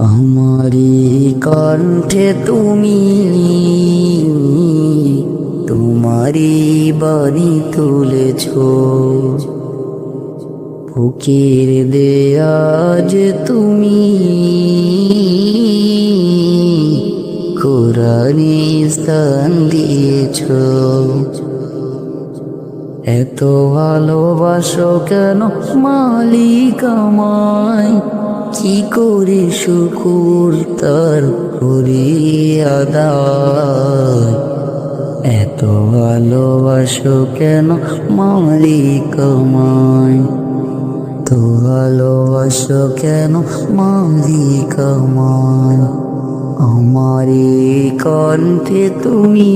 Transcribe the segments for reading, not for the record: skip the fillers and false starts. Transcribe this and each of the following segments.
আমারি কণ্ঠে তুমি তোমারি বাণী তুলেছ, বুকের দেয়াজ তুমি কোরআনে স্থান দিয়েছ। এত ভালোবাসো কেন মালিক আমায়, কি করে শুকুর তার করি আদায়। এত ভালোবাসো কেন মালিক আমায়, তো ভালোবাসো কেন মালিক আমায়। আমারি কণ্ঠে তুমি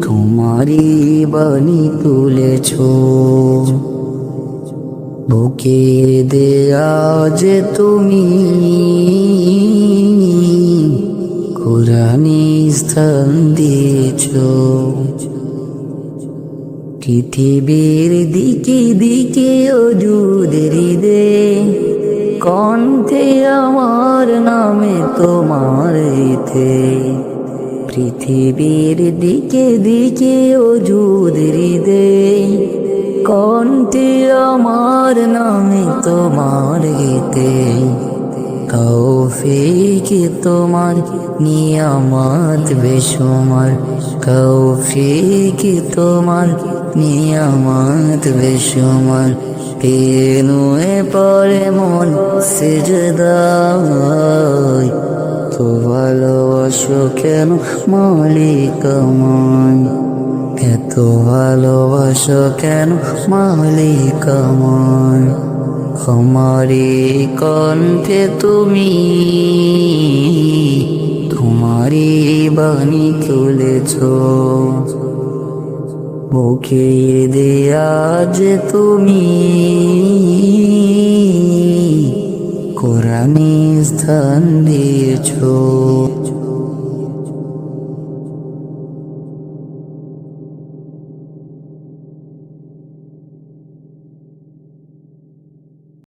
তোমারি বাণী তুলেছ, বুকের দেয়াজ তুমি কোরআনে স্থান দিয়েছ। পৃথিবীর দিকে দিকে ওজুদ হৃদে, কণ্ঠে আমার নামে তোমার ইতে। পৃথিবীর দিকে দিকে ওজুদ হৃদে, কণ্ঠে আমার নামে তোমার গীতে। তৌফিক তোমার নিয়ামত বেশুমার, তৌফিক তোমার নিয়ামত বেশুমার। পেনুয়ে পড়ে মন সিজদায়, তো ভালোবাসো কেন মালিক আমায়। এত ভালোবাসো কেন মালিক আমায়। আমারি কণ্ঠে তুমি তোমারি বাণী তুলেছ, বুকের দেয়াজ তুমি কোরআনে স্থান দিয়েছ।